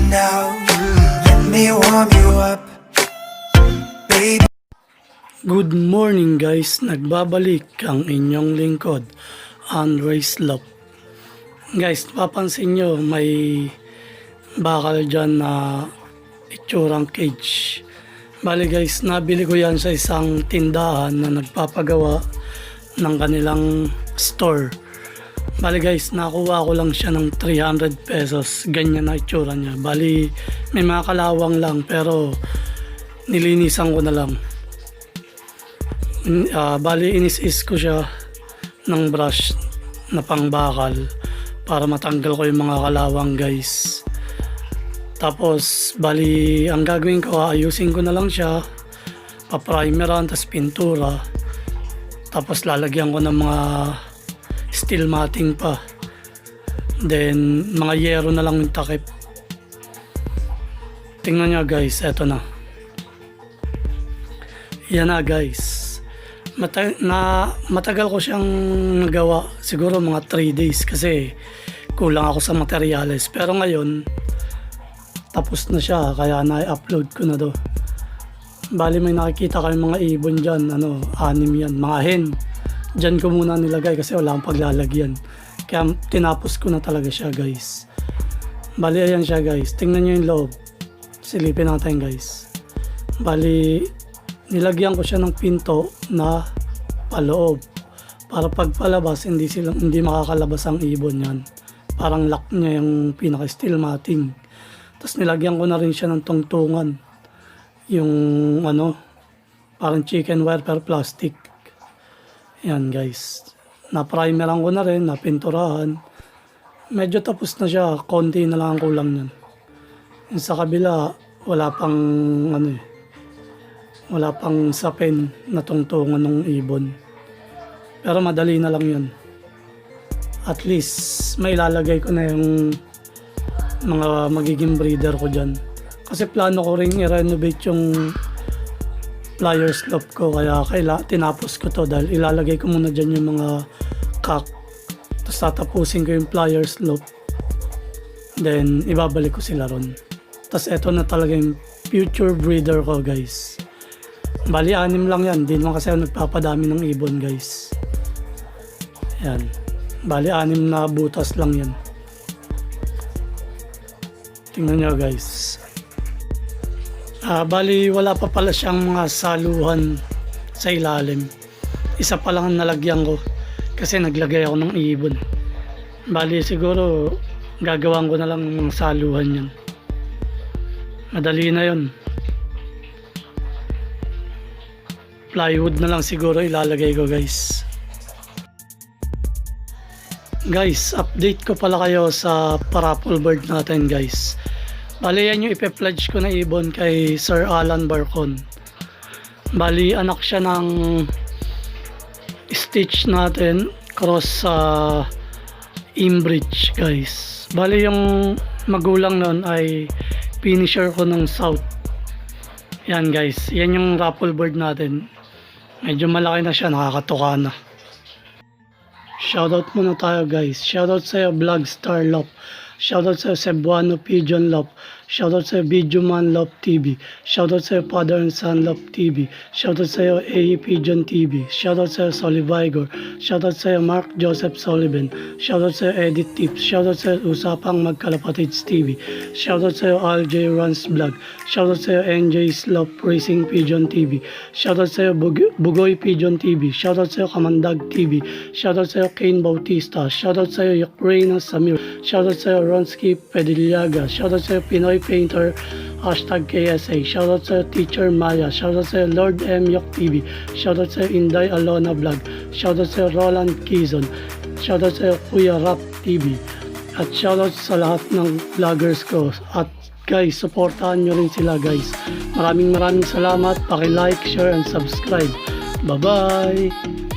now. Let me warm you up, baby. Good morning guys, nagbabalik ang inyong lingkod, Andres Love. Guys, papansin nyo may bakal dyan na itsurang cage. Bali guys, nabili ko yan sa isang tindahan na nagpapagawa ng kanilang store. Bali guys, nakuha ko lang siya ng 300 pesos, ganyan na itsura niya. Bali, may mga kalawang lang pero nilinisan ko na lang. Bali inis-is ko siya ng brush na pangbakal para matanggal ko yung mga kalawang guys. Tapos bali ang gagawin ko, ayusin ko na lang siya, paprimeran, tas pintura, tapos lalagyan ko ng mga steel matting pa, then mga yero na lang yung takip. Tingnan nyo guys, eto na yan na guys. Matagal ko siyang nagawa, siguro mga 3 days kasi kulang ako sa materyales, pero ngayon tapos na siya kaya na-upload ko na do. Bali may nakikita kayong mga ibon dyan, 6 yan, mga hen. Dyan ko muna nilagay kasi wala akong paglalagyan, kaya tinapos ko na talaga siya guys. Bali ayan siya guys, tingnan nyo yung loob, silipin natin guys. Bali nilagyan ko siya ng pinto na paloob para pag palabas hindi makakalabas ang ibon yan. Parang lock niya yung pinaka steel matting. Tapos nilagyan ko na rin siya ng tungtungan, yung parang chicken wire pero plastic. Yan guys, na-primeran ko na rin, napinturahan. Medyo tapos na siya, konti na lang ang kulang yan. Yung sa kabila wala pang sapin na tungtungan ng ibon. Pero madali na lang yun. At least may ilalagay ko na yung mga magiging breeder ko dyan. Kasi plano ko rin i-renovate yung pliers loop ko. Kaya tinapos ko to dahil ilalagay ko muna dyan yung mga cock. Tapos tatapusin ko yung pliers loop. Then ibabalik ko sila ron. Tapos eto na talaga yung future breeder ko guys. Bali 6 lang yan, di naman kasi ako nagpapadami ng ibon guys. Yan, bali 6 na butas lang yan. Tingnan nyo guys. Bali wala pa pala siyang mga saluhan sa ilalim. Isa pa lang ang nalagyan ko kasi naglagay ako ng ibon. Bali siguro gagawin ko na lang ng saluhan yan. Madali na yun. Plywood na lang siguro ilalagay ko guys. Guys, update ko pala kayo sa raffle bird natin guys. Bali yan yung ipe-pledge ko na ibon kay Sir Alan Barcon. Bali anak siya ng stitch natin cross sa inbridge guys. Bali yung magulang nun ay finisher ko ng south. Yan guys, yan yung raffle bird natin. Medyo malaki na siya, nakakatuka na. Shoutout muna tayo guys. Shoutout sa'yo Vlog Star Love. Shoutout sa'yo Cebuano Pigeon Love. Shoutout sa'yo Video Man Love TV. Shoutout sa'yo Father and Son Love TV. Shoutout sa'yo AE Pigeon TV. Shoutout sa'yo Solivigor. Shoutout sa'yo Mark Joseph Sullivan. Shoutout sa'yo Edit Tips. Shoutout sa'yo Usapang Magkalapatids TV. Shoutout sa'yo RJ Runs Vlog. Shoutout sa'yo NJ's Love Racing Pigeon TV. Shoutout sa'yo Bugoy Pigeon TV. Shoutout sa'yo Kamandag TV. Shoutout sa'yo Kane Bautista. Shoutout sa'yo Ukraina Samir. Shoutout sa'yo Ronsky Pediliaga. Shoutout sa'yo Pinoy Painter #KSA. Shoutout sa'yo Teacher Maya. Shoutout sa'yo Lord M Yok TV. Shoutout sa'yo Inday Alona Vlog. Shoutout sa'yo Roland Kizon. Shoutout sa'yo Kuya Rap TV. At shoutout sa lahat ng vloggers ko. At guys, supportahan nyo rin sila guys. Maraming salamat. Paki-like, share, and subscribe. Bye-bye!